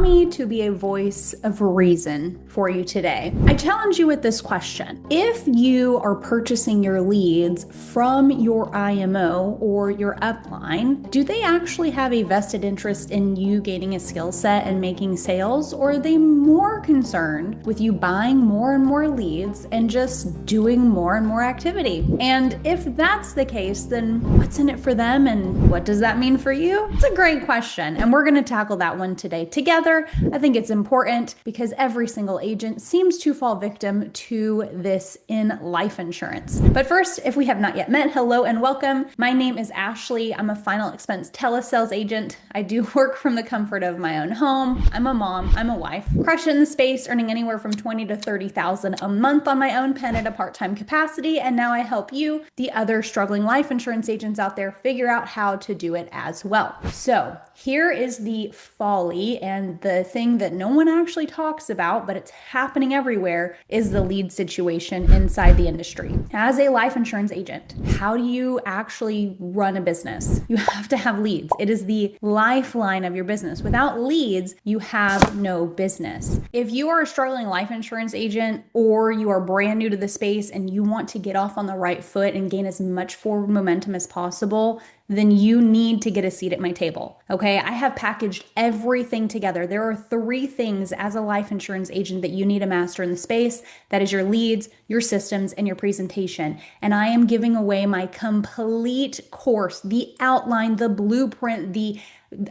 me to be a voice of reason for you today. I challenge you with this question. If you are purchasing your leads from your IMO or your upline, do they actually have a vested interest in you gaining a skill set and making sales, or are they more concerned with you buying more and more leads and just doing more and more activity? And if that's the case, then what's in it for them and what does that mean for you? It's a great question, and we're going to tackle that one today together. I think it's important because every single agent seems to fall victim to this in life insurance. But first, if we have not yet met, hello and welcome. My name is Ashley. I'm a final expense telesales agent. I do work from the comfort of my own home. I'm a mom. I'm a wife. Crushing in the space, earning anywhere from $20,000 to $30,000 a month on my own pen at a part-time capacity. And now I help you, the other struggling life insurance agents out there, figure out how to do it as well. So here is the folly and the thing that no one actually talks about, but it's happening everywhere, is the lead situation inside the industry. As a life insurance agent, how do you actually run a business? You have to have leads. It is the lifeline of your business. Without leads, you have no business. If you are a struggling life insurance agent or you are brand new to the space and you want to get off on the right foot and gain as much forward momentum as possible, then you need to get a seat at my table. Okay, I have packaged everything together. There are 3 things as a life insurance agent that you need to master in the space. That is your leads, your systems, and your presentation. And I am giving away my complete course, the outline, the blueprint, the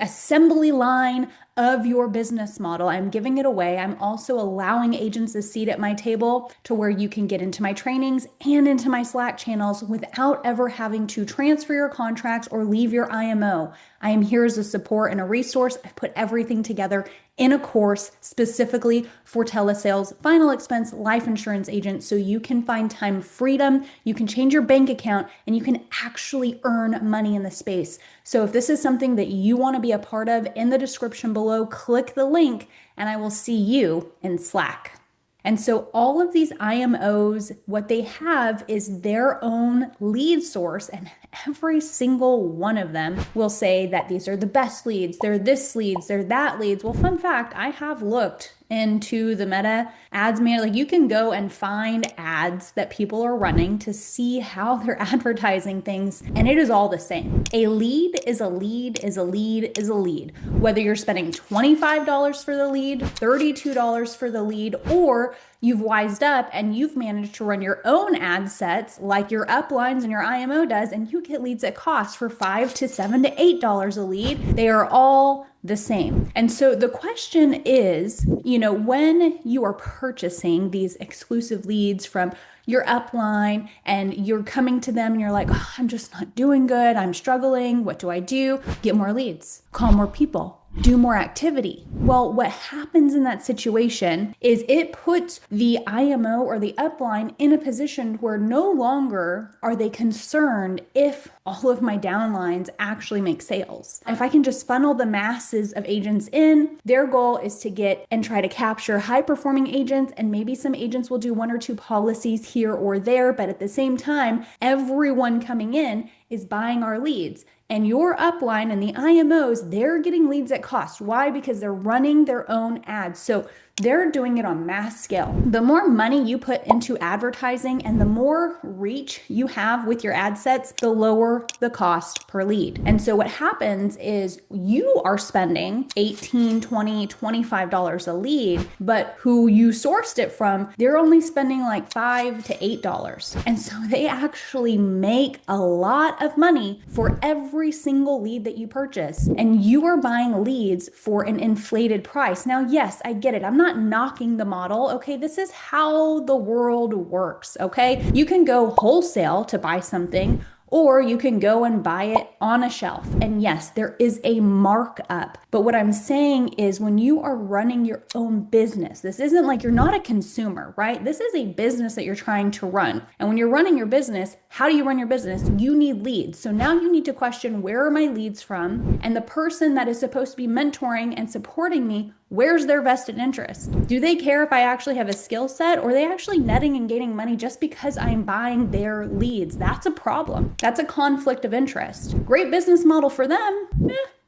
assembly line of your business model. I'm giving it away. I'm also allowing agents a seat at my table to where you can get into my trainings and into my Slack channels without ever having to transfer your contracts or leave your IMO. I am here as a support and a resource. I've put everything together in a course specifically for telesales, final expense life insurance agents, so you can find time freedom, you can change your bank account, and you can actually earn money in the space. So if this is something that you want to be a part of, in the description below, click the link and I will see you in Slack. And so all of these IMOs, what they have is their own lead source, and every single one of them will say that these are the best leads, they're this leads, they're that leads. Well, fun fact, I have looked into the Meta ads manager. Like, you can go and find ads that people are running to see how they're advertising things, and it is all the same. A lead is a lead is a lead is a lead. Whether you're spending $25 for the lead, $32 for the lead, or you've wised up and you've managed to run your own ad sets like your uplines and your IMO does, and you get leads at cost for $5 to $7 to $8 a lead. They are all the same. And so the question is, when you are purchasing these exclusive leads from your upline and you're coming to them and you're like, oh, I'm just not doing good, I'm struggling, what do I do? Get more leads, call more people, do more activity. Well, what happens in that situation is it puts the IMO or the upline in a position where no longer are they concerned if all of my downlines actually make sales. If I can just funnel the masses of agents in, their goal is to get and try to capture high-performing agents, and maybe some agents will do 1 or 2 policies here or there, but at the same time, everyone coming in is buying our leads. And your upline and the IMOs, they're getting leads at cost. Why? Because they're running their own ads. So they're doing it on mass scale. The more money you put into advertising and the more reach you have with your ad sets, the lower the cost per lead. And so what happens is you are spending $18, $20, $25 a lead, but who you sourced it from, they're only spending like $5 to $8. And so they actually make a lot of money for every single lead that you purchase. And you are buying leads for an inflated price. Now, yes, I get it. I'm not knocking the model. Okay, this is how the world works. Okay, you can go wholesale to buy something, or you can go and buy it on a shelf. And yes, there is a markup. But what I'm saying is, when you are running your own business, this isn't like you're not a consumer, right? This is a business that you're trying to run. And when you're running your business, how do you run your business? You need leads. So now you need to question, where are my leads from? And the person that is supposed to be mentoring and supporting me, where's their vested interest? Do they care if I actually have a skill set, or are they actually netting and gaining money just because I'm buying their leads? That's a problem. That's a conflict of interest. Great business model for them.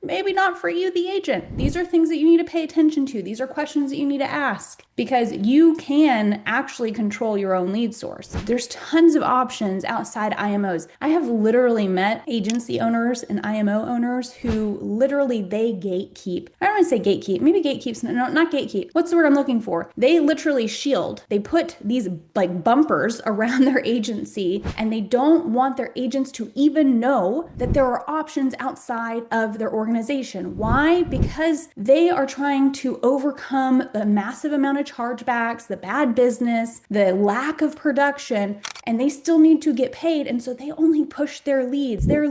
maybe not for you, the agent. These are things that you need to pay attention to. These are questions that you need to ask because you can actually control your own lead source. There's tons of options outside IMOs. I have literally met agency owners and IMO owners who literally they gatekeep. I don't want to say gatekeep. Maybe gatekeep's no, not gatekeep. What's the word I'm looking for? They literally shield. They put these like bumpers around their agency and they don't want their agents to even know that there are options outside of their organization. Why? Because they are trying to overcome the massive amount of chargebacks, the bad business, the lack of production, and they still need to get paid. And so they only push their leads, their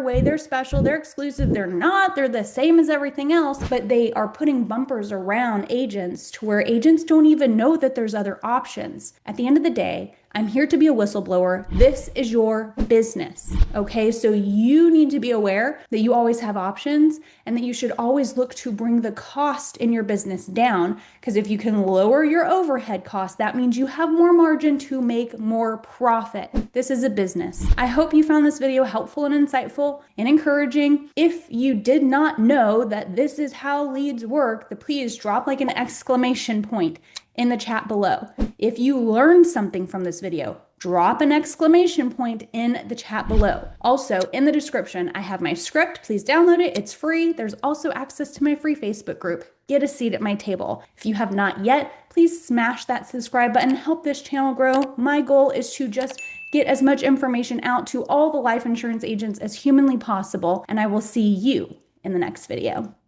way, they're special, they're exclusive, they're not, they're the same as everything else, but they are putting bumpers around agents to where agents don't even know that there's other options. At the end of the day, I'm here to be a whistleblower. This is your business, okay? So you need to be aware that you always have options and that you should always look to bring the cost in your business down, because if you can lower your overhead costs, that means you have more margin to make more profit. This is a business. I hope you found this video helpful and insightful and encouraging. If you did not know that this is how leads work, then please drop like an exclamation point in the chat below. If you learned something from this video, drop an exclamation point in the chat below. Also, in the description, I have my script. Please download it. It's free. There's also access to my free Facebook group. Get a seat at my table. If you have not yet, please smash that subscribe button. Help this channel grow. My goal is to just get as much information out to all the life insurance agents as humanly possible, and I will see you in the next video.